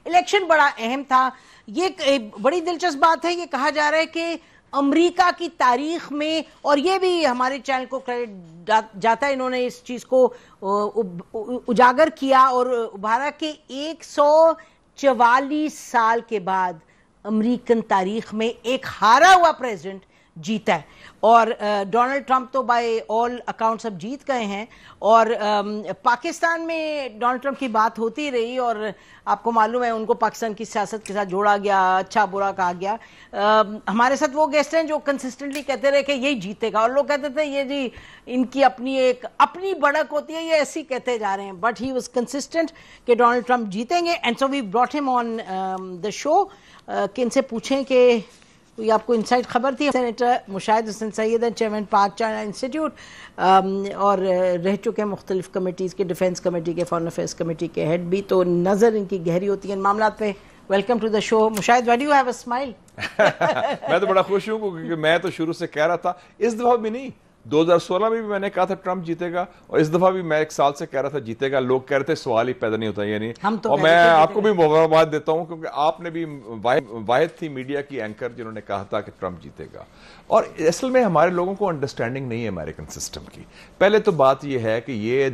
Election بڑا اہم تھا. یہ بڑی دلچسپ بات ہے, یہ کہا جا رہا ہے کہ امریکہ کی تاریخ میں, اور یہ بھی ہمارے چینل کو کریڈٹ جاتا ہے, انہوں نے اس چیز کو اجاگر کیا اور ابھارا کہ 144 سال کے بعد امریکن تاریخ میں ایک ہارا ہوا پریزیڈنٹ جیتا ہے. اور ڈونلڈ ٹرمپ تو بائی آل اکاؤنٹس اب جیت گئے ہیں, اور پاکستان میں ڈونلڈ ٹرمپ کی بات ہوتی رہی, اور آپ کو معلوم ہے ان کو پاکستان کی سیاست کے ساتھ جوڑا گیا, اچھا برا کہا گیا. ہمارے ساتھ وہ گیسٹ ہیں جو کنسسٹنٹلی کہتے رہے کہ یہی جیتے گا, اور لوگ کہتے تھے یہ جی ان کی اپنی بڑک ہوتی ہے, یہ ایسی کہتے جا رہے ہیں, بٹ ہی واز کنسسٹنٹ کہ ڈونلڈ ٹرمپ جیتیں گے. اینڈ سو وی براٹ ہم آن دا شو کہ ان سے پوچھیں کہ کوئی آپ کو انسائٹ خبر تھی. سینیٹر مشاہد حسن سید ہیں, چیئرمین پاک چائنا انسٹیٹیوٹ, اور رہ چکے ہیں مختلف کمیٹیز کے, ڈیفنس کمیٹی کے, فارن افیئرس کمیٹی کے ہیڈ بھی, تو نظر ان کی گہری ہوتی ہے ان معاملات پہ. Welcome to the show Mushahid. Why do you have a smile? میں تو بڑا خوش ہوں کیونکہ میں تو شروع سے کہہ رہا تھا, اس دفعہ بھی نہیں, 2016 میں بھی میں نے کہا تھا ٹرمپ جیتے گا, اور اس دفعہ بھی میں 1 سال سے کہہ رہا تھا جیتے گا. لوگ کہہ رہے تھے سوال ہی پیدا نہیں ہوتا, یعنی اور میں آپ کو بھی مبارکباد دیتا ہوں کیونکہ آپ نے بھی واحد تھی میڈیا کی اینکر جنہوں نے کہا تھا کہ ٹرمپ جیتے گا. اور اصل میں ہمارے لوگوں کو انڈرسٹینڈنگ نہیں ہے امریکن سسٹم کی. پہلے تو بات یہ ہے کہ یہ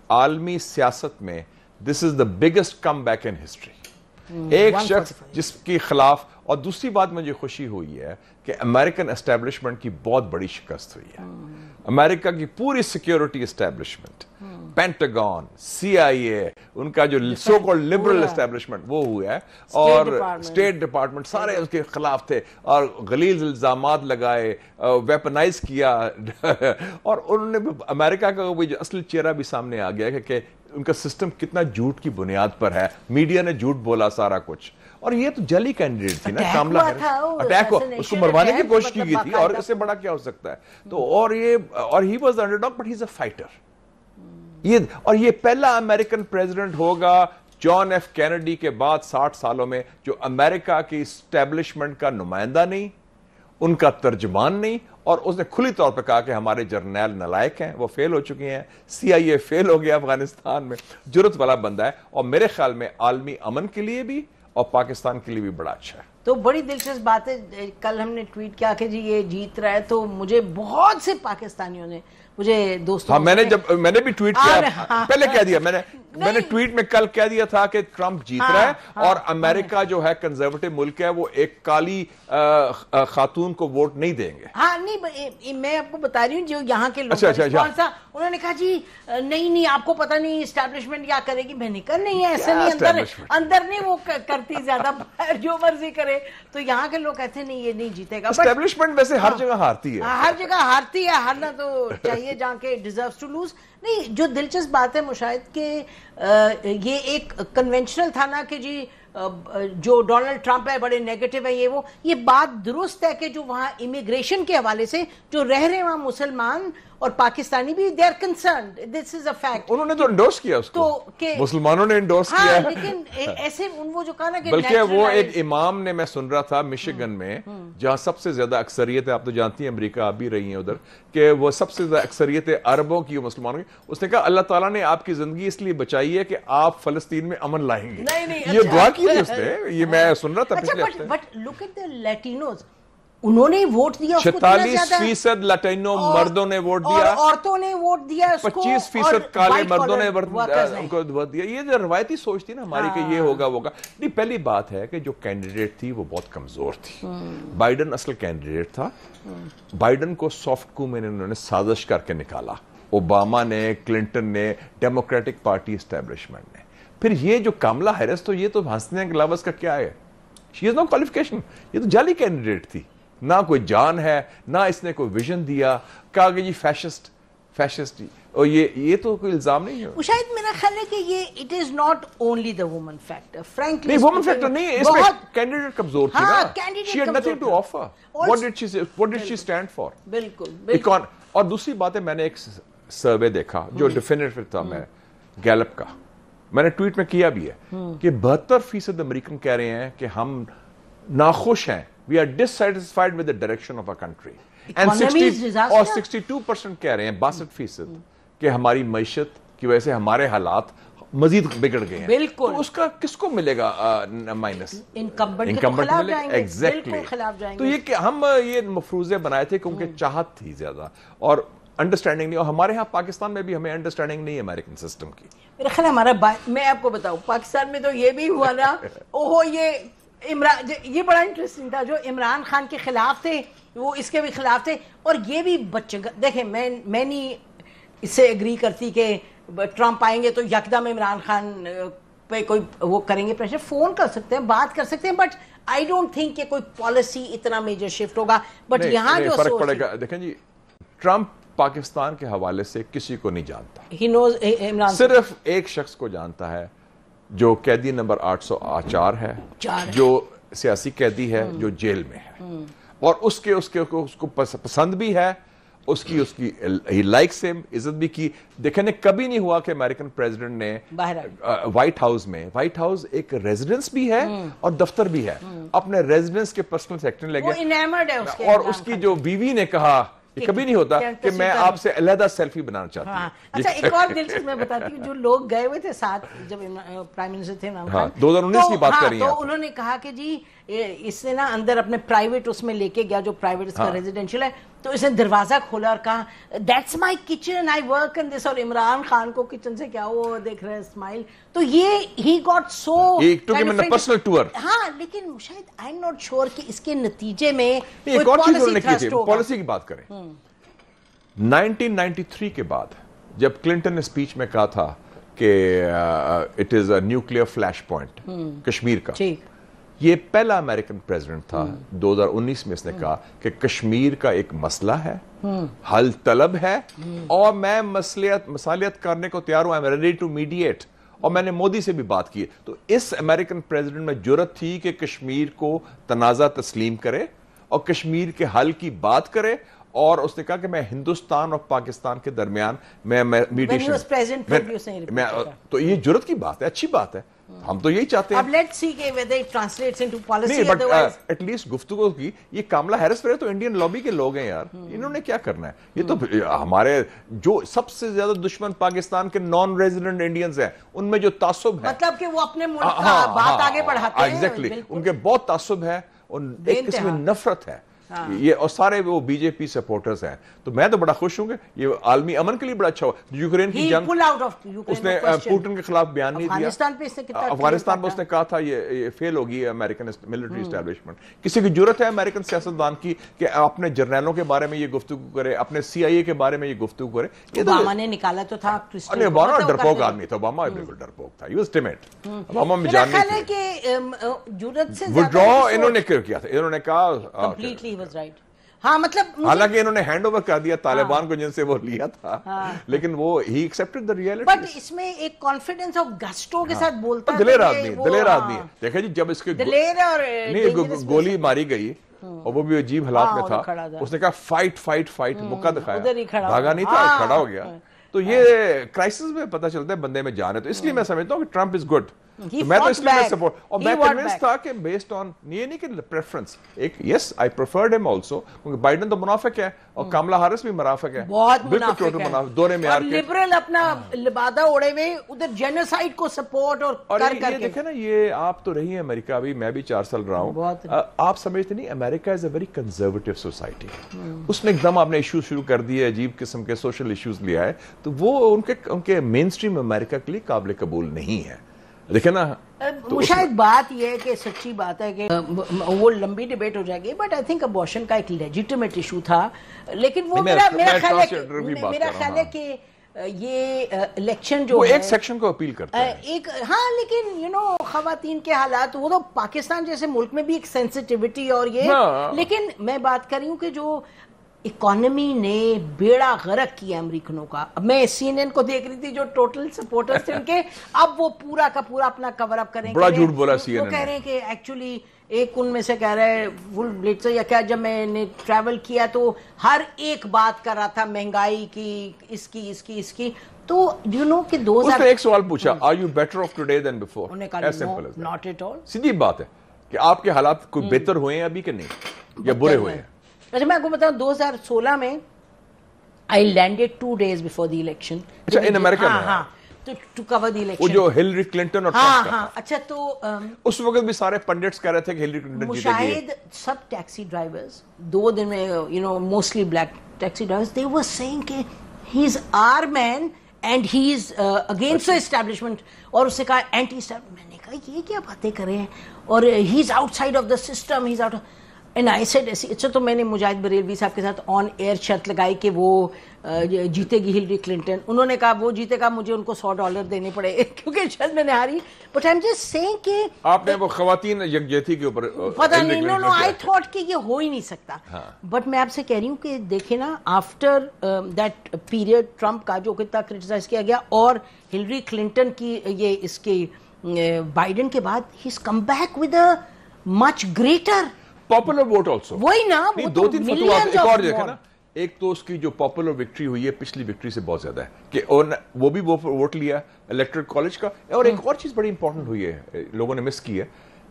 عالمی سیاست میں this is the biggest comeback in history, ایک شخص جس کے خلاف. اور دوسری بات مجھے خوشی ہوئی ہے کہ امریکن اسٹیبلشمنٹ کی بہت بڑی شکست ہوئی ہے. امریکہ کی پوری سیکیورٹی اسٹیبلشمنٹ, پینٹاگون, سی آئی اے, ان کا جو سو کالڈ لبرل اسٹیبلشمنٹ وہ ہوا ہے, اور اسٹیٹ ڈپارٹمنٹ سارے اس کے خلاف تھے, اور غلیظ الزامات لگائے, ویپنائز کیا, اور انہوں نے امریکہ کا جو اصل چہرہ بھی سامنے آ گیا کہ ان کا سسٹم کتنا جھوٹ کی بنیاد پر ہے. میڈیا نے جھوٹ بولا سارا کچھ, اور یہ تو جلی کینڈیڈیٹ تھی نا, کاملا اٹیک اس کو مروانے کی کوشش کی گئی تھی, اور اس سے بڑا کیا ہو سکتا ہے. تو اور he was under dog but he is a fighter. اور یہ پہلا امریکن پریزیڈنٹ ہوگا جان ایف کینیڈی کے بعد 60 سالوں میں جو امریکہ کی اسٹیبلشمنٹ کا نمائندہ نہیں, ان کا ترجمان نہیں, اور اس نے کھلی طور پہ کہا کہ ہمارے جرنیل نالائق ہیں, وہ فیل ہو چکے ہیں, سی آئی اے فیل ہو گیا افغانستان میں. جرت والا بندہ ہے, اور میرے خیال میں عالمی امن کے لیے بھی اور پاکستان کے لیے بھی بڑا اچھا ہے. تو بڑی دلچسپ بات ہے, کل ہم نے ٹویٹ کیا کہ جی یہ جیت رہا ہے, تو مجھے بہت سے پاکستانیوں نے, مجھے دوستوں, میں نے بھی ٹویٹ کیا, پہلے کہہ دیا میں نے ٹویٹ میں کل کہہ دیا تھا کہ ٹرمپ جیت رہا ہے, اور امریکہ جو ہے کنزرویٹو ملک ہے, وہ ایک کالی خاتون کو ووٹ نہیں دیں گے. ہاں نہیں, میں آپ کو بتا رہی ہوں جو یہاں کے لوگ, انہوں نے کہا جی نہیں آپ کو پتہ نہیں اسٹیبلشمنٹ کیا کرے گی. میں نے کہا نہیں ایسا نہیں, اندر نہیں وہ کرتی زیادہ, جو مرضی کرے. تو یہاں کے لوگ کہتے ہیں نہیں یہ نہیں جیتے گا. اسٹیبلشمنٹ ویسے ہر جگہ ہارتی ہے, ہر جگہ ہارتی ہے, ہارنا تو چاہیے جہاں کے ڈیزروز ٹو لوز. نہیں, جو دلچسپ بات ہے مشاہد کہ یہ ایک کنونشنل تھا نا کہ جی جو ڈونلڈ ٹرمپ ہے بڑے نیگیٹو ہے, یہ بات درست ہے کہ جو وہاں امیگریشن کے حوالے سے جو رہ رہے ہیں وہاں مسلمان اور پاکستانی بھی, they are concerned, this is a fact. انہوں نے تو انڈورس کیا اس کو, مسلمانوں نے انڈورس کیا, لیکن ایسے وہ جو کہا نا کہ بلکہ وہ ایک امام نے, میں سن رہا تھا مشیگن میں جہاں سب سے زیادہ اکثریت ہے, آپ تو جانتی ہیں امریکہ آپ بھی رہی ہیں ادھر, کہ وہ سب سے زیادہ اکثریت ہے عربوں کی, مسلمانوں کی. اس نے کہا اللہ تعالیٰ نے آپ کی زندگی اس لیے بچائی ہے کہ آپ فلسطین میں امن لائیں گے. یہ دعا کی تھی اس نے, یہ میں سن رہا تھا پچھلے ہفتے. بٹ لک ایٹ دی لیٹینوز, انہوں نے ووٹ دیا 46% لٹینو مردوں نے ووٹ دیا, عورتوں نے ووٹ دیا, 25% کالے مردوں نے ان کو ووٹ دیا. یہ جو روایتی سوچ تھی نا ہماری کہ یہ ہوگا ہوگا نہیں. پہلی بات ہے کہ جو کینڈیڈیٹ تھی وہ بہت کمزور تھی. بائیڈن اصل کینڈیڈیٹ تھا, بائیڈن کو سافٹ کو میں نے انہوں نے سازش کر کے نکالا, اوباما نے, کلنٹن نے, ڈیموکریٹک پارٹی اسٹیبلشمنٹ نے. پھر یہ جو کاملا ہیرس, تو یہ تو ہنسنے کے علاوہ اس کا کیا ہے, شی از نو کوالیفیکیشن. یہ تو جعلی کینڈیڈیٹ تھی, نہ کوئی جان ہے, نہ اس نے کوئی ویژن دیا. کہا کہ جی فیشسٹ, اور یہ تو کوئی الزام نہیں ہے. شاید میرا خیال ہے کہ یہ it is not only the woman factor, frankly نہیں وومن فیکٹر نہیں, اس میں کینڈیڈیٹ کمزور تھی نا, she had nothing to offer. What did she stand for. بالکل. اور دوسری بات ہے, میں نے ایک سروے دیکھا جو ڈیفینیٹو تھا, میں گیلپ کا, میں نے ٹویٹ میں کیا بھی ہے کہ 72% امریکن کہہ رہے ہیں کہ ہم ناخوش ہیں, we are dissatisfied with the direction of our country. اور 62% کہہ رہے ہیں, 62% کہ ہماری معیشت کی وجہ سے ہمارے حالات مزید بگڑ گئے ہیں. بالکل. تو اس کا کس کو ملے گا مائنس؟ انکمبنٹ کے خلاف جائیں گے. ایگزیکٹلی. خلاف جائیں گے. تو یہ کہ ہم یہ مفروضے بنائے تھے کیونکہ چاہت تھی زیادہ اور انڈرسٹینڈنگ نہیں, اور ہمارے ہاں پاکستان میں بھی ہمیں انڈرسٹینڈنگ نہیں ہے امریکن سسٹم کی. میرا خیال ہمارا میں آپ کو بتاؤں پاکستان میں تو یہ بھی ہوا نا, یہ بڑا انٹرسٹنگ تھا, جو عمران خان کے خلاف تھے وہ اس کے بھی خلاف تھے, اور یہ بھی بچے دیکھیں میں نہیں اس سے ایگری کرتی کہ ٹرمپ آئیں گے تو یکدم عمران خان پہ کوئی وہ کریں گے پریشر. فون کر سکتے ہیں, بات کر سکتے ہیں, بٹ آئی ڈونٹ تھنک کہ کوئی پالیسی اتنا میجر شفٹ ہوگا. بٹ یہاں جو فرق پڑے گا, دیکھیں جی ٹرمپ پاکستان کے حوالے سے کسی کو نہیں جانتا. He knows عمران صرف ایک شخص کو جانتا ہے جو قیدی نمبر 804 ہے, جو سیاسی قیدی ہے جو جیل میں ہے, اور اس کو پسند بھی ہے, اس کی ہی لائکس ہم, عزت بھی کی. دیکھیں کبھی نہیں ہوا کہ امریکن پریزیڈنٹ نے وائٹ ہاؤس میں, وائٹ ہاؤس ایک ریزیڈنس بھی ہے اور دفتر بھی ہے, اپنے ریزیڈنس کے پرسنل سیکٹر لے گئے, اور اس کی جو بیوی نے کہا یہ کبھی نہیں ہوتا کہ میں آپ سے علیحدہ سیلفی بنانا چاہتی ہوں. اچھا ایک اور دلچسپ میں بتاتی ہوں, جو لوگ گئے ہوئے تھے ساتھ جب پرائم منسٹر تھے عمران خان, 2019 کی بات کر رہی ہیں, تو انہوں نے کہا کہ جی اس نے نا اندر اپنے پرائیویٹ اس میں لے کے گیا, جو پرائیویٹ اس کا ریزیڈینشیل ہے, تو اس نے دروازہ کھولا اور کہا that's my kitchen, I work in this, اور عمران خان کو کچن سے کیا وہ دیکھ رہے اسمائل. تو یہ he got so personal tour. ہاں لیکن شاید آئی ایم ناٹ شیور کہ اس کے نتیجے میں ایک اور چیز انہوں نے کی تھی, پالیسی کی بات کریں. 1993 کے بعد جب کلنٹن نے اسپیچ میں کہا تھا کہ it is a nuclear flash point Kashmir کا, یہ پہلا امریکن پریزیڈنٹ تھا 2019 میں اس نے کہا کہ کشمیر کا ایک مسئلہ ہے, حل طلب ہے, اور میں مصالحت کرنے کو تیار ہوں, I'm ready to mediate. اور میں نے مودی سے بھی بات کی. تو اس امریکن پریزیڈنٹ میں جرأت تھی کہ کشمیر کو تنازع تسلیم کرے اور کشمیر کے حل کی بات کرے, اور اس نے کہا کہ میں ہندوستان اور پاکستان کے درمیان میں میڈیشن. تو یہ جرأت کی بات ہے, اچھی بات ہے, ہم تو یہی چاہتے ہیں. اب لیٹس سی کہ whether it translates into policy, نہیں, بٹ ایٹ لیسٹ گفتگو کی. یہ کاملا ہیرس تو انڈین لابی کے لوگ ہیں یار, انہوں نے کیا کرنا ہے. یہ تو ہمارے جو سب سے زیادہ دشمن پاکستان کے نان ریزیڈنٹ انڈینز ہیں, ان میں جو تعصب ہے, مطلب کہ وہ اپنے ملک کا بات آگے بڑھاتے ہیں. ایگزیکٹلی, ان کے بہت تعصب ہے, اور ایک قسم میں نفرت ہے یہ, اور سارے وہ بی جے پی سپورٹرز ہیں. تو میں تو بڑا خوش ہوں گے, یہ عالمی امن کے لیے بڑا اچھا ہوا. یوکرین کی جنگ, اس نے پوٹن کے خلاف بیان نہیں دیا. افغانستان پہ اس نے کہا تھا یہ فیل ہوگی امریکن ملٹری اسٹیبلشمنٹ. کسی کی جرأت ہے امریکن سیاستدان کی کہ اپنے جرنیلوں کے بارے میں یہ گفتگو کرے, اپنے سی آئی اے کے بارے میں یہ گفتگو کرے. اوباما نے نکالا تو تھا, اوباما ڈرپوک آدمی تھا, اوباما بالکل ڈرپوک تھا, ہی واز ٹیمڈ. اوباما میں جان نہیں تھی. وڈرا انہوں نے کیا تھا, انہوں نے کہا ہاں, مطلب حالانکہ انہوں نے ہینڈ اوور کر دیا طالبان کو جن سے وہ لیا تھا, لیکن وہ ہی ایکسپٹڈ دی ریئلٹی. بٹ اس میں ایک کانفیڈنس اور گسٹو کے ساتھ بولتا ہے, دلیر آدمی ہے. دیکھیں جی جب اس کے گولی ماری گئی اور وہ بھی عجیب حالات میں تھا, اس نے کہا فائٹ فائٹ فائٹ, موقع دکھایا, بھاگا نہیں تھا, کھڑا ہو گیا. تو یہ کرائسس میں پتہ چلتا ہے بندے میں جان ہے. تو اس لیے میں سمجھتا ہوں کہ ٹرمپ از گڈ. میں تو اس لیے میں سپورٹ, اور میں کنونس تھا کہ بیسڈ آن یہ نہیں کہ پریفرنس, ایک یس آئی پریفرڈ ہم آلسو, کیونکہ بائیڈن تو منافق ہے اور کاملا ہیرس بھی منافق ہے, بہت منافق دورے میں. اور لبرل اپنا لبادہ اوڑے ہوئے ادھر جینوسائیڈ کو سپورٹ اور کر کے دیکھیں نا, یہ آپ تو رہی ہیں امریکہ, ابھی میں بھی 4 سال رہا ہوں. آپ سمجھتے نہیں امریکہ از اے ویری کنزرویٹو سوسائٹی. اس نے ایک دم آپ نے ایشوز شروع کر دیے, عجیب قسم کے سوشل ایشوز لیا ہے, تو وہ ان کے مین اسٹریم امریکہ کے لیے قابل قبول نہیں ہے. دیکھیں نا, شاید بات یہ ہے کہ سچی بات ہے کہ وہ لمبی ڈیبیٹ ہو جائے گی, بٹ آئی تھنک ابورشن کا ایک لیجیٹیمیٹ ایشو تھا, لیکن وہ میرا خیال ہے کہ یہ الیکشن جو ایک سیکشن کو اپیل کرتا ہے ایک, ہاں, لیکن خواتین کے حالات, وہ تو پاکستان جیسے ملک میں بھی ایک سینسٹیوٹی اور یہ, لیکن میں بات کر رہی ہوں کہ جو اکانومی نے بیڑا غرق کیا امریکنوں کا. اب میں سی این این کو دیکھ رہی تھی جو ٹوٹل سپورٹرز تھے ان کے, اب وہ پورا کا پورا اپنا کور اپ کریں. بڑا جھوٹ بولا سی این این. وہ کہہ رہے ہیں کہ ایکچولی ایک ان میں سے کہہ رہے فل بلیٹس یا کیا, جب میں نے ٹریول کیا تو ہر ایک بات کر رہا تھا مہنگائی کی, اس کی. تو ڈو یو نو کہ 2000 اس نے ایک سوال پوچھا, are you better off today than before? انہوں نے کہا ناٹ ایٹ آل. سیدھی بات ہے کہ آپ کے حالات کوئی بہتر ہوئے ہیں ابھی کہ نہیں, یا برے ہوئے ہیں؟ اچھا میں آپ کو بتاؤں 2016 میں I landed 2 days before the election. اچھا ان امریکہ میں. ہاں, to cover the election. وہ جو ہلری کلنٹن اور ٹرمپ کا اچھا تو اس وقت بھی سارے پنڈٹس کہہ رہے تھے کہ ہلری کلنٹن جیتے گی. مشاہد سب ٹیکسی ڈرائیورز 2 دن میں mostly black taxi drivers they were saying کہ he is our man and he is against the establishment, اور اس سے کہا اینٹی اسٹیبلشمنٹ. میں نے کہا یہ کیا باتیں کر رہے ہیں, اور he is outside of the system, he is out of... And I said, اچھا تو میں نے مجاہد بریلوی صاحب کے ساتھ آن ایئر شرط لگائی کہ وہ جیتے گی ہلری کلنٹن. انہوں نے کہا وہ جیتے گا, مجھے ان کو $100 دینے پڑے کیونکہ شاید میں نے ہاری. But I'm just saying کہ آپ نے وہ خواتین یکجہتی کے اوپر پتہ نہیں, no I thought کہ یہ ہو ہی نہیں سکتا. بٹ میں آپ سے کہہ رہی ہوں کہ دیکھیں نا, آفٹر دیٹ پیریڈ ٹرمپ کا جو کتنا کرٹیسائز کیا گیا, اور ہلری کلنٹن کی یہ اس کے بائیڈن کے بعد, he is come back with a much greater popular vote also. وہی نا, وہ 2-3 فتویٰ ایک اور دیکھیں نا. ایک تو اس کی جو پاپولر وکٹری ہوئی ہے پچھلی وکٹری سے بہت زیادہ ہے, کہ وہ بھی ووٹ لیا الیکٹرل کالج کا. اور ایک اور چیز بڑی امپورٹنٹ ہوئی ہے, لوگوں نے مس کی ہے,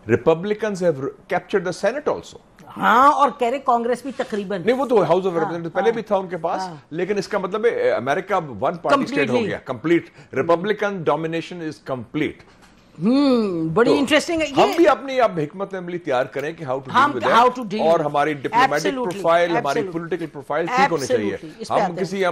Republicans have captured the Senate also. ہاں, اور کہہ رہے کانگریس بھی تقریباً, نہیں وہ تو ہاؤس آف ریپرزینٹیٹیو پہلے بھی تھا ان کے پاس, لیکن اس کا مطلب ہے امریکہ ون پارٹی اسٹیٹ ہو گیا complete. Republican domination is complete. بڑی انٹرسٹنگ ہے. ہم بھی اپنی اب حکمت عملی تیار کریں کہ ہاؤ ٹو ڈیل, اور ہماری ڈپلومیٹک پروفائل, ہماری پولیٹیکل پروفائل ٹھیک ہونی چاہیے. ہم کسی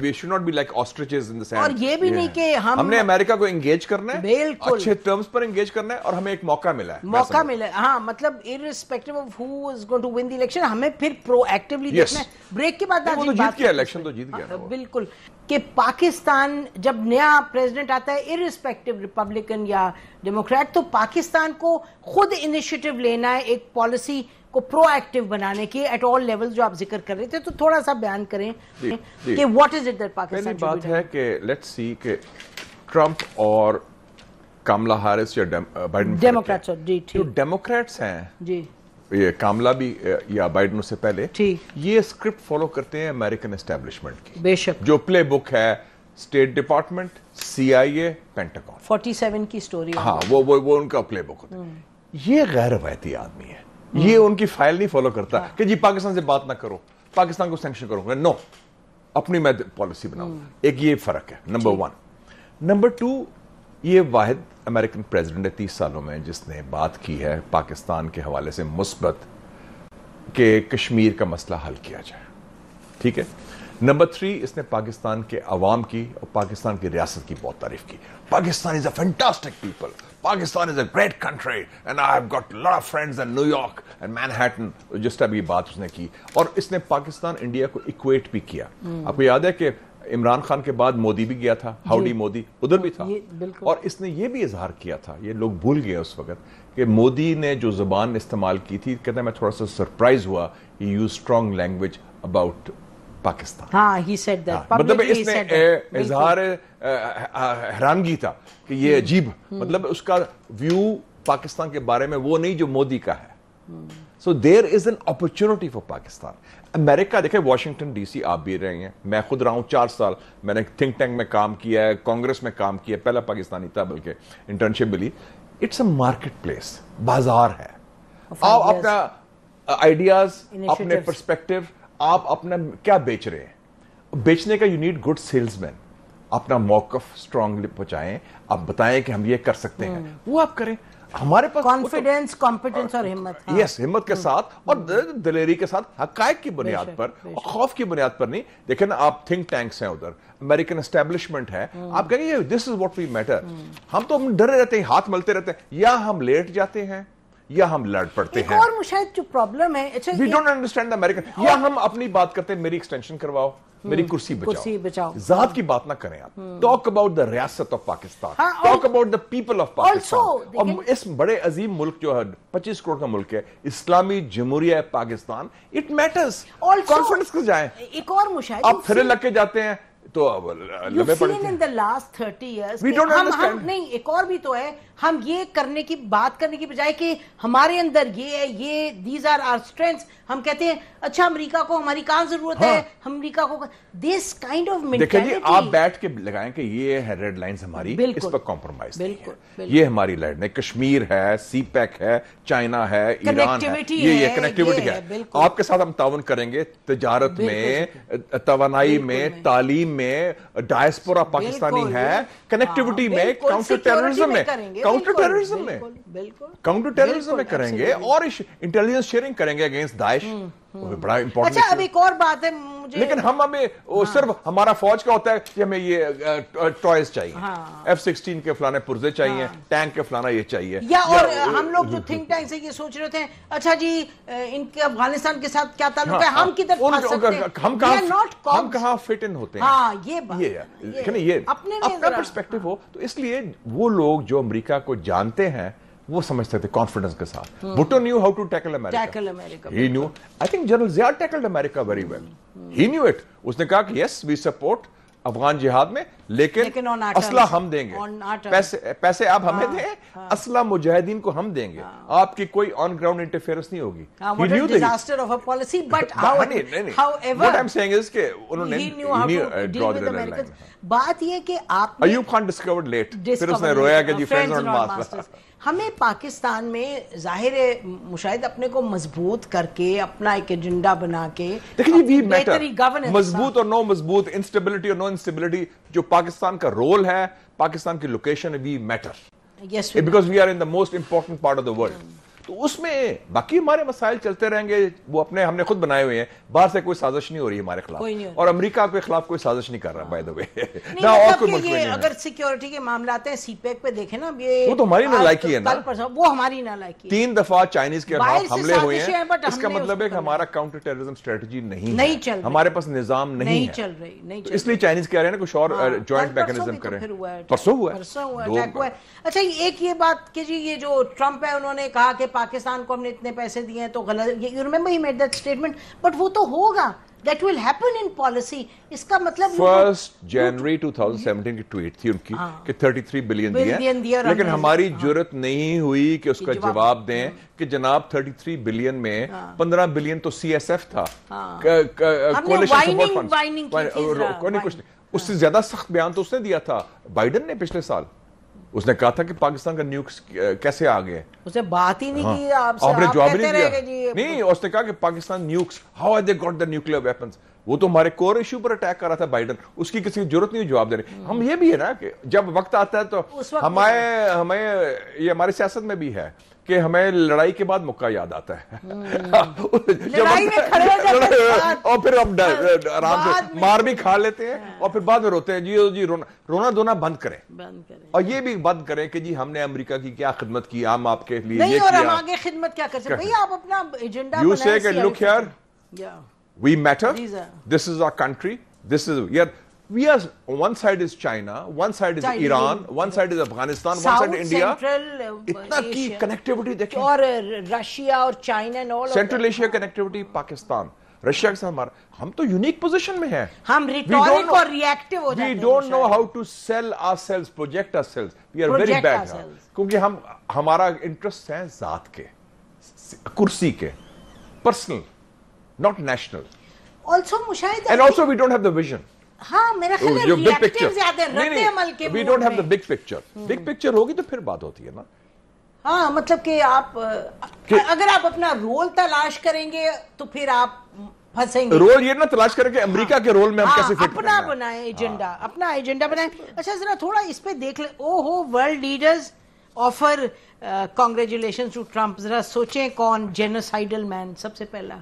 we should not be like ostriches in the sand. اور یہ بھی نہیں کہ ہم نے امریکہ کو انگیج کرنا ہے, بالکل اچھے ٹرمز پر انگیج کرنا ہے, اور ہمیں ایک موقع ملا ہے. ہاں, مطلب irrespective of who is going to win the election, ہمیں پھر پرو ایکٹیولی دیکھنا ہے. بریک کے بعد جیت گیا الیکشن, تو جیت گیا. بالکل, کہ پاکستان جب نیا پریزیڈنٹ آتا ہے irrespective ریپبلکن یا ڈیموکریٹ, تو پاکستان کو خود انیشیٹو لینا ہے ایک پالیسی کو پرو ایکٹیو بنانے کی ایٹ آل لیول, جو آپ ذکر کر رہے تھے. تو تھوڑا سا بیان کریں کہ what is it that Pakistan. پہلی بات ہے کہ لیٹس سی کہ ٹرمپ اور کاملا ہیرس یا بائیڈن, ڈیموکریٹس جو ڈیموکریٹس ہیں, جی یہ کاملا بھی یا بائیڈن سے پہلے, یہ اسکرپٹ فالو کرتے ہیں امریکن اسٹیبلشمنٹ کی. بے شک, جو پلے بک ہے اسٹیٹ ڈپارٹمنٹ, CIA, پینٹاگون, 47 کی سٹوری. ہاں, وہ ان کا پلے بک ہوتا ہے. یہ غیر روایتی آدمی ہے, یہ ان کی فائل نہیں فالو کرتا کہ جی پاکستان سے بات نہ کرو, پاکستان کو سینکشن کرو. نو, اپنی میں پالیسی بناؤں. ایک یہ فرق ہے, نمبر 1. نمبر 2, یہ واحد امریکن پریزیڈنٹ ہے 30 سالوں میں جس نے بات کی ہے پاکستان کے حوالے سے مثبت, کہ کشمیر کا مسئلہ حل کیا جائے. ٹھیک ہے. نمبر 3, اس نے پاکستان کے عوام کی اور پاکستان کی ریاست کی بہت تعریف کی. Pakistan is a fantastic people, Pakistan is a great country, and I have got lot of friends in New York and Manhattan. جس طرح یہ بات اس نے کی, اور اس نے پاکستان انڈیا کو اکویٹ بھی کیا. آپ کو یاد ہے کہ عمران خان کے بعد مودی بھی گیا تھا, ہاؤڈی مودی ادھر بھی تھا, اور اس نے یہ بھی اظہار کیا تھا, یہ لوگ بھول گئے اس وقت, کہ مودی نے جو زبان استعمال کی تھی, کہتے ہیں میں تھوڑا سا سرپرائز ہوا, he use strong language about Pakistan. ہاں, he said that. مطلب اس نے اظہار حیرانگی تھا کہ یہ عجیب, مطلب اس کا ویو پاکستان کے بارے میں وہ نہیں جو مودی کا ہے. So there is an opportunity for Pakistan. امریکہ دیکھیں, واشنگٹن ڈی سی آپ بھی رہے ہیں, میں خود رہا ہوں 4 سال, میں نے تھنک ٹینک میں کام کیا ہے, کانگریس میں کام کیا, پہلا پاکستانی تھا بلکہ انٹرنشپ ملی. اٹس اے مارکیٹ پلیس, بازار ہے. آپ اپنا آئیڈیاز, اپنے پرسپیکٹو, آپ اپنا کیا بیچ رہے ہیں, بیچنے کا you need good sales man. اپنا موقف اسٹرانگلی پہنچائیں, آپ بتائیں کہ ہم یہ کر سکتے ہیں, وہ آپ کریں. ہمارے پاس کانفیڈنس, کمپیٹنس اور ہمت. یس, ہمت کے ساتھ اور دلیری کے ساتھ, حقائق کی بنیاد پر, خوف کی بنیاد پر نہیں. دیکھیں نا, آپ تھنک ٹینکس ہیں ادھر, امریکن اسٹیبلشمنٹ ہے, آپ کہیں گے دس از واٹ وی میٹر. ہم تو ڈرے رہتے ہیں, ہاتھ ملتے رہتے ہیں, یا ہم لیٹ جاتے ہیں یا ہم لڑ پڑتے ہیں. اور مشاہد جو پرابلم ہے, we don't understand the American, یا ہم اپنی بات کرتے ہیں میری ایکسٹینشن کرواؤ, میری کرسی بچاؤ. ذات کی بات نہ کریں آپ. ٹاک اباؤٹ دا ریاست of Pakistan, talk about the people of Pakistan. اور اس بڑے عظیم ملک جو ہے 25 کروڑ کا ملک ہے, اسلامی جمہوریہ پاکستان, اٹ میٹرز. کانفیڈنس کے جائیں. ایک اور مشاہد, آپ پھرے لگ کے جاتے ہیں تو لمبے پڑے in the last 30 years we don't understand. نہیں, ایک اور بھی تو ہے, ہم یہ کرنے کی بات کرنے کی بجائے کہ ہمارے اندر یہ ہے, یہ دیز آر آر اسٹرینتھس, ہم کہتے ہیں اچھا امریکہ کو ہماری کہاں ضرورت ہے, امریکہ کو دس کائنڈ آف دیکھیں جی آپ بیٹھ کے لگائیں کہ یہ ہے ریڈ لائنز ہماری, اس پر کمپرومائز نہیں ہے, یہ ہماری لائن ہے, کشمیر ہے, سی پیک ہے, چائنا ہے, ایران ہے, یہ کنیکٹیوٹی ہے. آپ کے ساتھ ہم تعاون کریں گے تجارت میں, توانائی میں, تعلیم میں, ڈائسپورا پاکستانی ہے, کنیکٹیوٹی میں, کاؤنٹر ٹیررزم میں, کاؤنٹر ٹیررزم میں کریں گے, اور انٹیلیجنس شیئرنگ کریں گے اگینسٹ داعش. بڑا امپورٹنٹ. اچھا اب ایک اور بات ہے مجھے, لیکن ہمیں صرف ہمارا فوج کا ہوتا ہے کہ ہمیں یہ ٹوائز چاہیے, F-16 کے فلانے پرزے چاہیے, ٹینک کے فلانا یہ چاہیے, یا اور ہم لوگ جو تھنک ٹینک سے یہ سوچ رہے تھے اچھا جی ان کے افغانستان کے ساتھ کیا تعلق ہے, ہم کدھر پھنس سکتے ہیں, ہم کہاں فٹ ان ہوتے ہیں. ہاں یہ بات یہ اپنا پرسپیکٹو ہو. تو اس لیے وہ لوگ جو امریکہ کو جانتے ہیں وہ سمجھتے تھے کانفیڈنس کے ساتھ. Bhutto knew how to tackle America. He knew. I think General Zia tackled America very well. He knew it. اس نے کہا کہ yes we support افغان جہاد میں, لیکن اسلحہ ہم دیں گے, پیسے آپ ہمیں دیں, اسلحہ مجاہدین کو ہم دیں گے, آپ کی کوئی آن گراؤنڈ انٹرفیئرنس نہیں ہوگی. What a disaster of a policy, but however what I'm saying is کہ انہوں نے he knew how to deal with Americans. بات یہ کہ آپ ایوب خان ڈسکورڈ لیٹ, پھر اس نے رویا کہ جی فرینڈز اور ماسٹرز. ہمیں پاکستان میں ظاہر ہے مشاہد اپنے کو مضبوط کر کے اپنا ایک ایجنڈا بنا کے, مضبوط اور نو مضبوط, انسٹیبلٹی اور نو انسٹیبلٹی, جو پاکستان کا رول ہے, پاکستان کی location, we matter because we are in the most important part of the world. تو اس میں باقی ہمارے مسائل چلتے رہیں گے, وہ اپنے ہم نے خود بنائے ہوئے ہیں, باہر سے کوئی سازش نہیں ہو رہی ہمارے خلاف, اور امریکہ کے خلاف کوئی سازش نہیں کر رہا بائی دا وے. اگر سیکیورٹی کے معاملات ہیں سی پیک پہ دیکھیں نا, وہ تو ہماری نالائکی ہے نا, وہ ہماری نالائکی. 3 دفعہ چائنیز کے خلاف حملے ہوئے ہیں, اس کا مطلب ہے کہ ہمارا کاؤنٹر ٹیررزم اسٹریٹجی نہیں چل رہی, ہمارے پاس نظام نہیں چل رہی, اس لیے چائنیز کہہ رہے ہیں نا کچھ اور جوائنٹ میکنزم کریں. پرسوں ہوا ہے. اچھا ایک یہ بات کہ جی یہ جو ٹرمپ ہے انہوں نے کہا کہ پاکستان کو ہم نے اتنے پیسے دیے ہیں تو غلط, you remember he made that statement, but وہ تو ہوگا, that will happen in policy. اس کا مطلب 1 جنوری 2017 کی ٹویٹ تھی ان کی کہ 33 بلین دیا, لیکن ہماری جرت نہیں ہوئی کہ اس کا جواب دیں کہ جناب 33 بلین میں 15 بلین تو CSF تھا, اس سے زیادہ سخت بیان تو اس نے دیا تھا بائیڈن نے پچھلے سال. اس نے کہا تھا کہ پاکستان کا نیوکس کیسے آ گئے, اس نے بات ہی نہیں کی, آپ نے جواب نہیں دیا. نہیں, اس نے کہا کہ Pakistan nukes, how they got the nuclear weapons, وہ تو ہمارے کور ایشو پر اٹیک کر رہا تھا بائیڈن, اس کی کسی کی ضرورت نہیں جواب دینے. ہم یہ بھی ہے نا کہ جب وقت آتا ہے تو ہمیں یہ ہماری سیاست میں بھی ہے کہ ہمیں لڑائی کے بعد موقع یاد آتا ہے, اور پھر ہم آرام سے مار بھی کھا لیتے ہیں, اور پھر بعد میں روتے ہیں جی رونا دھونا بند کریں, اور یہ بھی بند کریں کہ جی ہم نے امریکہ کی کیا خدمت کی, ہم آپ کے لیے یہ کیا, اور ہم آگے خدمت کیا کر سکتے ہیں. آپ اپنا ایجنڈا بنائیں. You say کہ look here, we matter, this is our country, this is we are, one side is China, one side is Iran, one side is Afghanistan, one side is India. اتنا کی connectivity دیکھیں, اور Russia اور China and all, central Asia connectivity, Pakistan Russia کے ساتھ ہمارا, ہم تو یونیک پوزیشن میں ہیں, ہم ریٹورک اور ری ایکٹیو ہو جاتے ہیں. We don't know how to sell ourselves, project ourselves, we are very bad, کیونکہ ہمارا انٹرسٹ ہے ذات کے, کرسی کے, personal, not national. Also Mushahid, and also we don't have the vision. ہاں میرا خیال ہے ری ایکٹیو زیادہ رد عمل کے, we don't have the big picture. big picture ہوگی تو پھر بات ہوتی ہے نا. ہاں مطلب کہ آپ اگر آپ اپنا رول تلاش کریں گے تو پھر آپ پھنسیں گے. رول یہ نہ تلاش کریں کہ امریکہ کے رول میں ہم کیسے فٹ اپنا بنائیں ایجنڈا, اپنا ایجنڈا بنائیں. اچھا ذرا تھوڑا اس پہ دیکھ لیں, world leaders offer congratulation to Trump. ذرا سوچیں کون جینوسائیڈل مین سب سے پہلا,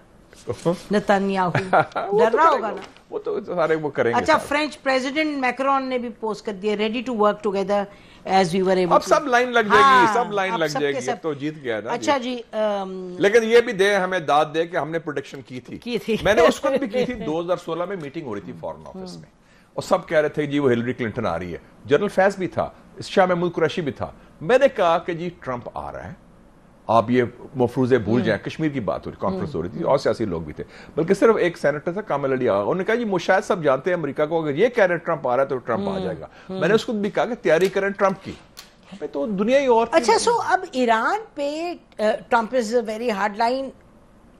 نتانیاہو. ڈر رہا ہوگا نا, وہ تو سارے وہ کریں گے. اچھا فرینچ پریزیڈنٹ میکرون نے بھی پوسٹ کر دیا, ready to work together as we were able. اب سب لائن لگ جائے گی, سب لائن لگ جائے گی, تو جیت گیا نا. اچھا جی, لیکن یہ بھی دے ہمیں داد دے کہ ہم نے پروڈکشن کی تھی. میں نے اس کو بھی کی تھی. 2016 میں میٹنگ ہو رہی تھی فارن آفس میں, اور سب کہہ رہے تھے جی وہ ہلری کلنٹن آ رہی ہے, جنرل فیض بھی تھا, شاہ محمود قریشی بھی تھا. میں نے کہا کہ جی ٹرمپ آ رہا ہے, آپ یہ مفروضے بھول جائیں. کشمیر کی بات ہو رہی, کانفرنس ہو رہی تھی, اور سیاسی لوگ بھی تھے, بلکہ صرف ایک سینیٹر تھا کامل علی آغا. انہوں نے کہا جی مشاہد سب جانتے ہیں امریکہ کو, اگر یہ کہہ رہے ٹرمپ آ رہا ہے تو ٹرمپ آ جائے گا. میں نے اس کو بھی کہا کہ تیاری کریں ٹرمپ کی, ہمیں تو دنیا ہی اور اچھا سو اب ایران پہ Trump is a very hard line,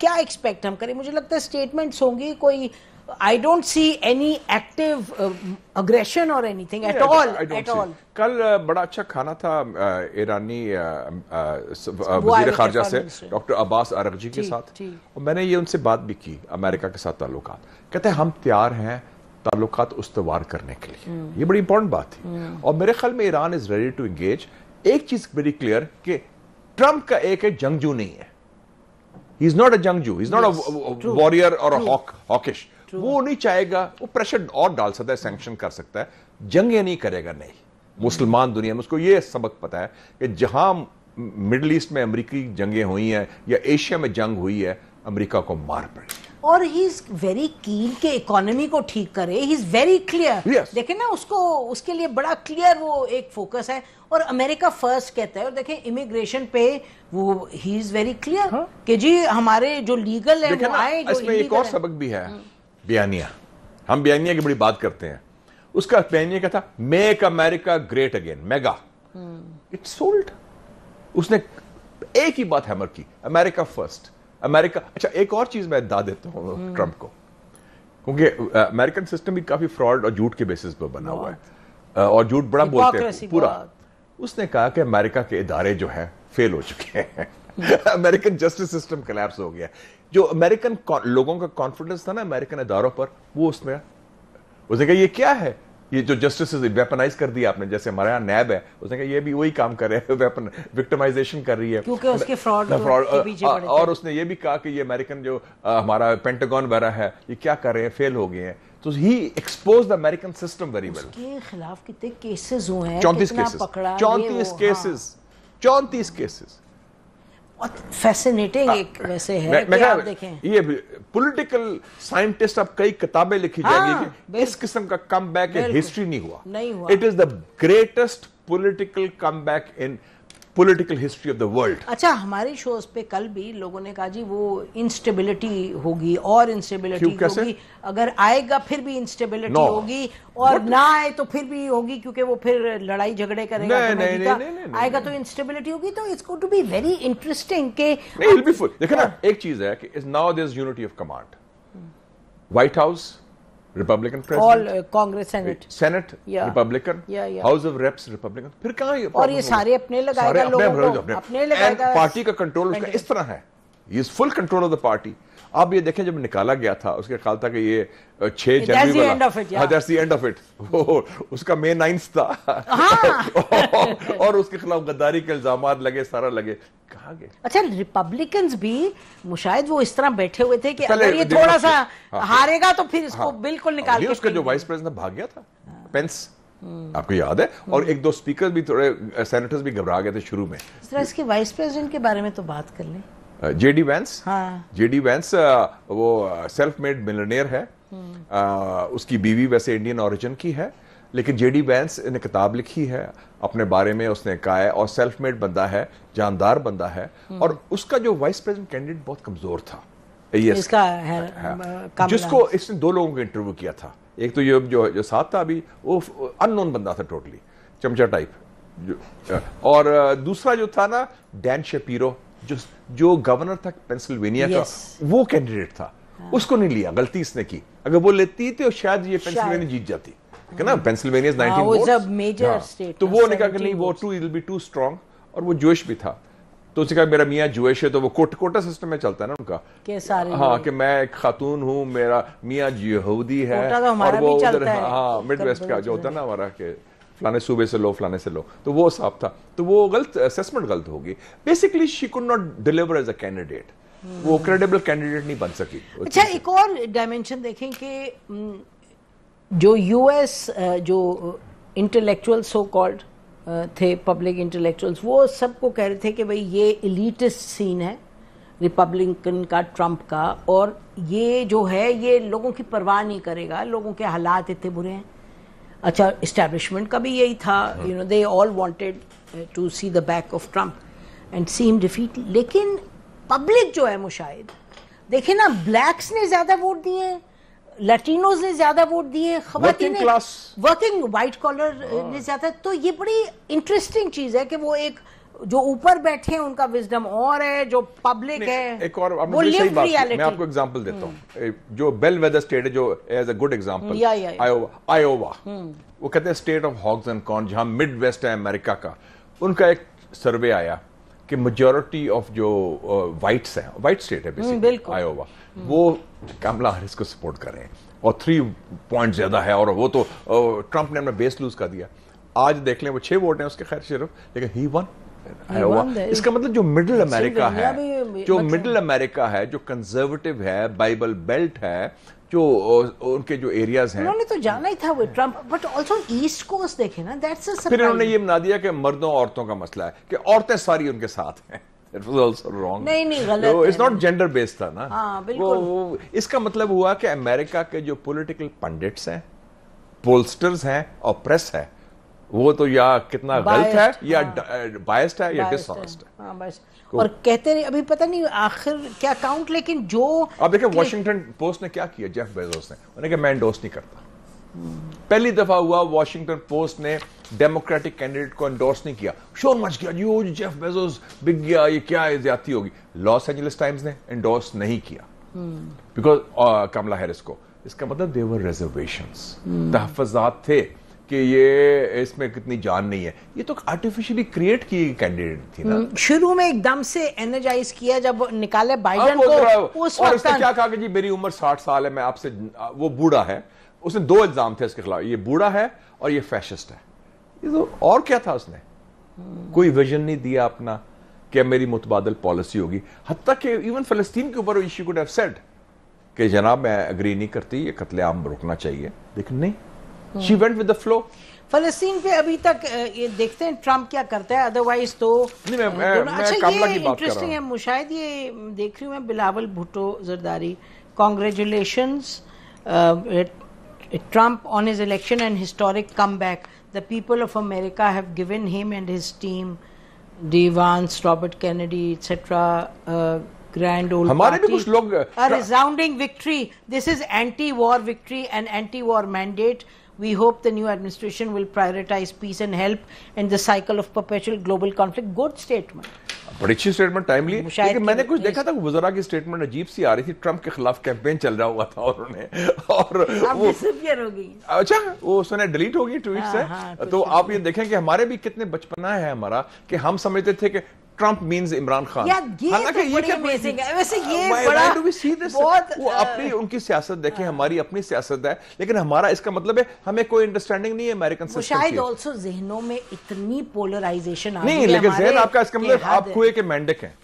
کیا ایکسپیکٹ ہم کریں؟ مجھے لگتا ہے اسٹیٹمنٹس ہوں گی، کوئی I don't see any active aggression or anything at all. کل بڑا اچھا کھانا تھا ایرانی وزیر خارجہ سے ڈاکٹر عباس ارغچی کے ساتھ، اور میں نے یہ ان سے بات بھی کی امریکہ کے ساتھ تعلقات، کہتے ہیں ہم تیار ہیں تعلقات استوار کرنے کے لیے. یہ بڑی امپورٹنٹ بات تھی، اور میرے خیال میں Iran is ready to engage. ایک چیز ویری کلیئر کہ ٹرمپ کا ایک ہے جنگجو نہیں ہے. He is not a جنگجو, he is not a warrior or a hawkish. وہ نہیں چاہے گا، وہ پریشر اور ڈال سکتا ہے، سینکشن کر سکتا ہے، جنگیں نہیں کرے گا. نہیں، مسلمان دنیا میں اس کو یہ سبق پتا ہے کہ جہاں مڈل ایسٹ میں امریکی جنگیں ہوئی ہیں یا ایشیا میں جنگ ہوئی ہے، امریکہ کو مار پڑی. اور ہی از ویری کین کہ اکانومی کو ٹھیک کرے. ہی از ویری کلیئر. دیکھیں نا اس کو، اس کے لیے بڑا کلیئر وہ ایک فوکس ہے، اور امریکہ فرسٹ کہتا ہے. اور دیکھیں امیگریشن پہ وہ ہی از ویری کلیئر کہ جی ہمارے جو لیگل ہے وہ آئے. اس میں ایک اور سبق بھی ہے، بیانیہ. ہم بیانیہ کی بڑی بات کرتے ہیں، اس کا بیانیہ کیا تھا؟ Make America great again, MAGA. It sold. اس نے ایک ہی بات ہیمر کی، امریکہ فرسٹ، امریکہ. اچھا ایک اور چیز میں دا دیتا ہوں ٹرمپ کو، کیونکہ امریکن سسٹم بھی کافی فراڈ اور جھوٹ کے بیسس پر بنا ہوا ہے، اور جھوٹ بڑا بولتے ہیں پورا. اس نے کہا کہ امریکہ کے ادارے جو ہیں فیل ہو چکے ہیں. امریکن جسٹس سسٹم کلیپس ہو گیا. جو امریکن لوگوں کا کانفیڈنس تھا نا امریکن اداروں پر، وہ اس میں اس نے کہا یہ کیا ہے، یہ جو جسٹس ویپنائز کر دیا آپ نے، جیسے ہمارے یہاں نیب ہے، اس نے کہا یہ بھی وہی کام کر رہے ہیں، وکٹمائزیشن کر رہی ہے کیونکہ اس کے فراڈ. اور اس نے یہ بھی کہا کہ یہ امریکن جو ہمارا پینٹاگون وغیرہ ہے یہ کیا کر رہے ہیں، فیل ہو گئے ہیں. تو ہی ایکسپوز دا امریکن سسٹم ویری ویل. اس کے خلاف کتنے کیسز ہوئے ہیں، 34 کیسز. فیسینیٹنگ ایک ویسے ہے کہ آپ دیکھیں یہ پولیٹیکل سائنٹسٹ اب کئی کتابیں لکھی جائیں گی کہ اس قسم کا کم بیک ہسٹری نہیں ہوا. It is the greatest political come back in political history of the world. اچھا ہماری شوز پہ کل بھی لوگوں نے کہا جی وہ انسٹیبلٹی ہوگی اور انسٹیبلٹی ہوگی، اگر آئے گا پھر بھی انسٹیبلٹی ہوگی، اور نہ آئے تو پھر بھی ہوگی، کیونکہ وہ پھر لڑائی جھگڑے کرے گا. آئے گا تو انسٹیبلٹی ہوگی. تو it's going to be very interesting کہ دیکھیں نا ایک چیز ہے کہ now there is unity of command. White House Republican president, Congress Senate Republican, House of reps Republican. پھر کہاں یہ اور یہ سارے اپنے لگائے گا، لوگوں کو اپنے لگائے گا. پارٹی کا کنٹرول اس کا اس طرح ہے، he is full control of the party. آپ یہ دیکھیں جب نکالا گیا تھا اس کے خیال تھا کہ یہ 6 جنوری والا that's the end of it. اس کا May 9th تھا اور اس کے خلاف غداری کے الزامات لگے، سارا لگے. کہاں گئے؟ اچھا ریپبلکنز بھی مشاہد وہ اس طرح بیٹھے ہوئے تھے کہ اگر یہ تھوڑا سا ہارے گا تو پھر اس کو بالکل نکال کے. اس کا جو وائس پریزیڈنٹ بھاگ گیا تھا پینس، آپ کو یاد ہے، اور ایک دو سپیکر بھی تھوڑے سینیٹرز بھی گھبرا گئے تھے شروع میں. اس طرح اس کے وائس پریزیڈنٹ کے بارے میں تو بات کر لیں. جے ڈی وینس وہ سیلف میڈ ملینئر ہے. اس کی بیوی ویسے انڈین اوریجن کی ہے، لیکن جے ڈی وینس نے کتاب لکھی ہے اپنے بارے میں، اس نے کہا ہے، اور سیلف میڈ بندہ ہے، جاندار بندہ ہے. اور اس کا جو وائس پریزیڈنٹ کینڈیڈیٹ بہت کمزور تھا، جس کو اس نے 2 لوگوں کو انٹرویو کیا تھا. ایک تو یہ جو ساتھ تھا ابھی، وہ ان نون بندہ تھا، ٹوٹلی چمچا ٹائپ. اور دوسرا جو تھا نا ڈین شیپیرو، جو گورنر تھا پینسلوینیا کا، وہ کینڈیڈیٹ تھا. اس کو نہیں لیا، غلطی اس نے کی. اگر وہ لیتی تو شاید یہ پینسلوینیا جیت جاتی کہ نا. پینسلوینیا 19 ووٹس، تو وہ نے کہا کہ نہیں، وہ ول بی ٹو اسٹرانگ. اور وہ جوش بھی تھا، تو اس نے کہا میرا میاں جوش ہے، تو وہ کوٹا سسٹم میں چلتا ہے نا ان کا، ہاں کہ میں ایک خاتون ہوں، میرا میاں یہودی ہے، اور وہ ادھر ہاں مڈ ویسٹ کا جو ہوتا ہے نا ہمارا کہ فلانے صوبے سے لو، فلانے سے لو. تو وہ صاحب تھا، تو وہ غلط اسیسمنٹ غلط ہوگی. Basically she could not deliver as a candidate, وہ کریڈیبل کینڈیڈیٹ نہیں بن سکی. اچھا ایک اور ڈائمینشن دیکھیں کہ جو یو ایس جو انٹلیکچوئل سو کالڈ تھے، پبلک انٹلیکچوئلس، وہ سب کو کہہ رہے تھے کہ بھئی یہ ایلیٹسٹ سین ہے ریپبلکن کا، ٹرمپ کا، اور یہ جو ہے یہ لوگوں کی پرواہ نہیں کرے گا، لوگوں کے حالات اتنے برے ہیں. اچھا اسٹیبلشمنٹ کا بھی یہی تھا، they all wanted to see the back of Trump and see him defeat. لیکن پبلک جو ہے مشاہد دیکھیں نا، بلیکس نے زیادہ ووٹ دیے ہیں لیٹینوز نے زیادہ ووٹ دیے, خواتین کلاس ورکنگ وائٹ کالر نے زیادہ. تو یہ بڑی انٹرسٹنگ چیز ہے کہ وہ ایک جو اوپر بیٹھے ہیں ان کا وزڈم اور ہے, جو پبلک ہے ایک اور وہ لیوڈ ریالٹی. میں آپ کو ایگزامپل دیتا ہوں, جو بیل ویدر اسٹیٹ ہے جو as a good example, Iowa, وہ کہتے ہیں اسٹیٹ آف ہاگز اینڈ کارن, جہاں مڈ ویسٹ ہے امریکہ کا. ان کا ایک سروے آیا کہ میجورٹی آف جو وائٹس ہیں, وائٹ اسٹیٹ ہے بیسیکلی آئیووا, وہ کملا ہیرس کو سپورٹ کر رہے ہیں اور 3 پوائنٹ زیادہ ہے, اور وہ تو ٹرمپ نے اپنا بیس لوز کر دیا. آج دیکھ لیں وہ 6 ووٹ ہیں اس کے خیر صرف, لیکن ہی ون. اس کا مطلب جو مڈل امریکہ ہے, جو مڈل امریکہ ہے, جو کنزرویٹو ہے, بائبل بیلٹ ہے, جو ان کے جو ایریاز ہیں, انہوں نے تو جانا ہی تھا وہ Trump, but also East Coast دیکھیں نا, دیٹس اے سرپرائز. پھر انہوں نے یہ بنا دیا کہ مردوں عورتوں کا مسئلہ ہے, کہ عورتیں ساری ان کے ساتھ ہیں. It was also wrong. نہیں غلط, it's not gender based تھا نا. ہاں بالکل. اس کا مطلب ہوا کہ امریکہ کے جو پولیٹیکل پنڈٹس ہیں, پولسٹرز ہیں اور پریس ہے, وہ تو یا کتنا غلط ہے یا بائسڈ ہے یا ڈس آنسٹ ہے. اور کہتے نہیں ابھی پتہ نہیں آخر کیا کاؤنٹ, لیکن جو اب دیکھیں واشنگٹن پوسٹ نے کیا کیا, جیف بیزوس نے, انہوں نے کہا میں انڈورس نہیں کرتا. پہلی دفعہ ہوا واشنگٹن پوسٹ نے ڈیموکریٹک کینڈیڈیٹ کو انڈورس نہیں کیا, شور مچ گیا, جو جیف بیزوس بک گیا, یہ کیا زیادتی ہوگی. لاس اینجلس ٹائمز نے انڈورس نہیں کیا بیکاز کملا ہیرس کو. اس کا مطلب دیور ریزرویشنز, تحفظات تھے کہ یہ اس میں کتنی جان نہیں ہے. یہ تو آرٹیفیشلی کریٹ کی کینڈیڈیٹ تھی نا. شروع میں ایک دم سے انرجائز کیا جب نکالے بائیڈن کو, اور اس نے کیا کہا کہ جی میری عمر 60 سال ہے, میں آپ سے, وہ بوڑھا ہے. اس نے 2 الزام تھے اس کے خلاف, یہ بوڑھا ہے اور یہ فیشسٹ ہے. یہ تو اور کیا تھا, اس نے کوئی ویژن نہیں دیا اپنا کہ میری متبادل پالیسی ہوگی. حتیٰ کہ ایون فلسطین کے اوپر she could have said کہ جناب میں اگری نہیں کرتی, یہ قتل عام رکنا چاہیے, لیکن نہیں. She went with the flow. فلسطین پہ ابھی تک یہ دیکھتے ہیں ٹرمپ کیا کرتا ہے, ادروائز تو اچھا یہ انٹرسٹنگ ہے. مشاہد یہ دیکھ رہی ہوں میں, Bilawal Bhutto Zardari, congratulations Trump on his election and historic comeback. The people of America have given him and his team, Vance, Robert Kennedy, etc. Grand old party, a resounding victory. This is anti-war victory and anti-war mandate. We hope the new administration will prioritize peace and help in the cycle of perpetual global conflict. Good statement. بڑی اچھی statement, timely. لیکن میں نے کچھ دیکھا تھا وزراء کی اسٹیٹمنٹ عجیب سی آ رہی تھی. ٹرمپ کے خلاف کیمپین چل رہا ہوا تھا, اور اچھا وہ سنے ڈیلیٹ ہو گئی ٹویٹ سے. تو آپ یہ دیکھیں کہ ہمارے بھی کتنے بچپنا ہے ہمارا کہ ہم سمجھتے تھے کہ ٹرمپ مینز عمران خان. حالانکہ وہ اپنی ان کی سیاست دیکھیں, ہماری اپنی سیاست ہے, لیکن ہمارا اس کا مطلب ہے ہمیں کوئی انڈرسٹینڈنگ نہیں ہے امریکن سسٹم کی. شاید آلسو ذہنوں میں اتنی پولرائزیشن آ گئی نہیں, لیکن ذہن آپ کا اس کا مطلب آپ کوئے کے مینڈک ہیں.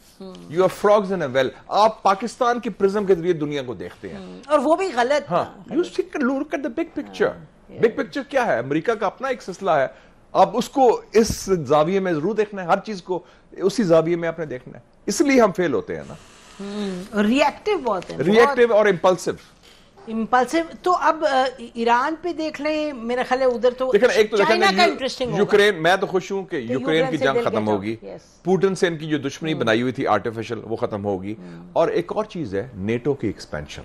You are frogs in a well. آپ پاکستان کی پرزم کے ذریعے دنیا کو دیکھتے ہیں, اور وہ بھی غلط. ہاں, you look at the big picture. big picture کیا ہے؟ امریکہ کا اپنا ایک سلسلہ ہے, آپ اس کو اس زاویے میں ضرور دیکھنا ہے, ہر چیز کو اسی زاویے میں آپ نے دیکھنا ہے. اس لیے ہم فیل ہوتے ہیں نا, ریئیکٹیو بہت ہے, ریئیکٹیو اور امپلسو. تو اب ایران پہ دیکھ لیں, میرا خیال ہے ادھر تو چائنا کا انٹرسٹنگ ہوگا. یوکرین, میں تو خوش ہوں کہ یوکرین کی جنگ ختم ہوگی, پوٹن سے ان کی جو دشمنی بنائی ہوئی تھی آرٹیفیشل, وہ ختم ہوگی. اور ایک اور چیز ہے, نیٹو کی ایکسپینشن,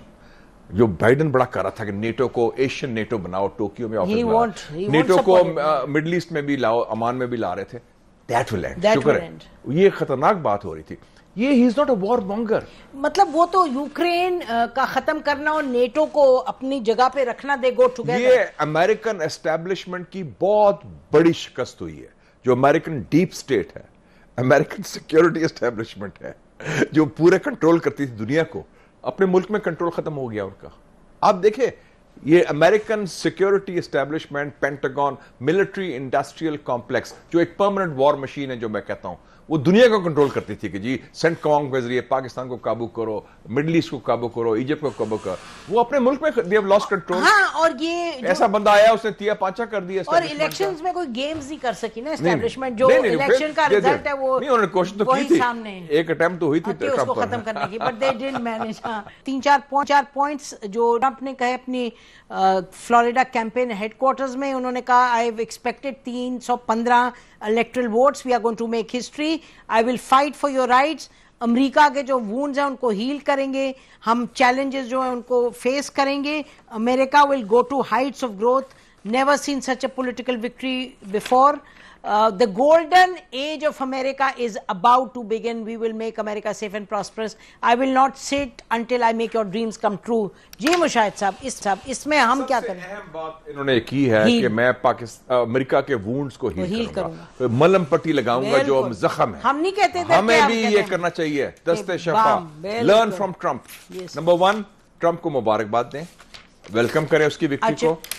جو بائیڈن بڑا کر رہا تھا کہ نیٹو کو ایشین نیٹو بناؤ, ٹوکیو میں آفس بناؤ, نیٹو کو مڈل ایسٹ میں بھی لاؤ, عمان میں بھی لا رہے تھے. That will end. شکر ہے, یہ خطرناک بات ہو رہی تھی. یہ ہی از ناٹ اے وار مونگر. مطلب وہ تو یوکرین کا ختم کرنا اور نیٹو کو اپنی جگہ پہ رکھنا, دے گو ٹوگیدر. یہ امریکن اسٹیبلشمنٹ کی بہت بڑی شکست ہوئی ہے, جو امریکن ڈیپ سٹیٹ ہے, امریکن سیکیورٹی اسٹیبلشمنٹ ہے, جو پورے کنٹرول کرتی تھی دنیا کو, اپنے ملک میں کنٹرول ختم ہو گیا ان کا. آپ دیکھیں یہ American security establishment, Pentagon, military industrial complex, جو ایک پرماننٹ وار مشین ہے, جو میں کہتا ہوں وہ دنیا کو کنٹرول کرتی تھی کہ جی سینٹ کمانڈ کے ذریعے پاکستان کو قابو کرو, مڈل ایسٹ کو قابو کرو, ایجپٹ کو قابو کرو. وہ اپنے ملک میں they have lost control. ہاں, اور یہ ایسا بندہ آیا, اس نے تیا پانچا کر دیا. اور الیکشنز میں کوئی گیمز نہیں کر سکی نا اسٹیبلشمنٹ, جو الیکشن کا رزلٹ ہے وہ نہیں, انہوں نے کوشش تو کی تھی, ایک اٹیمپٹ تو ہوئی تھی اس کو ختم کرنے کی, but they didn't manage. 3-4 points جو ٹرمپ نے کہے اپنی فلوریڈا کیمپین ہیڈ کوارٹرز میں, انہوں نے کہا I have expected 315 electoral votes. We are going to make history. I will fight for your rights. امریکہ کے جو وونڈز ہیں ان کو ہیل کریں گے, ہم چیلنجز جو ہیں ان کو فیس کریں گے. America will go to heights of growth, never seen such a political victory before. The golden age of America is about to begin. We will make America safe and prosperous. I will not sit until I make your dreams come true. جی مشاہد صاحب اس میں ہم کیا کریں؟ سب سے اہم بات انہوں نے کی ہے کہ میں امریکہ کے وونڈز کو ہیل کروں گا, ملم پٹی لگاؤں گا جو زخم ہے. ہم نہیں کہتے تھے, ہمیں بھی یہ کرنا چاہیے. دست شفا, learn from Trump. Number 1, Trump کو مبارکباد دیں, ویلکم کریں اس کی وکٹری کو.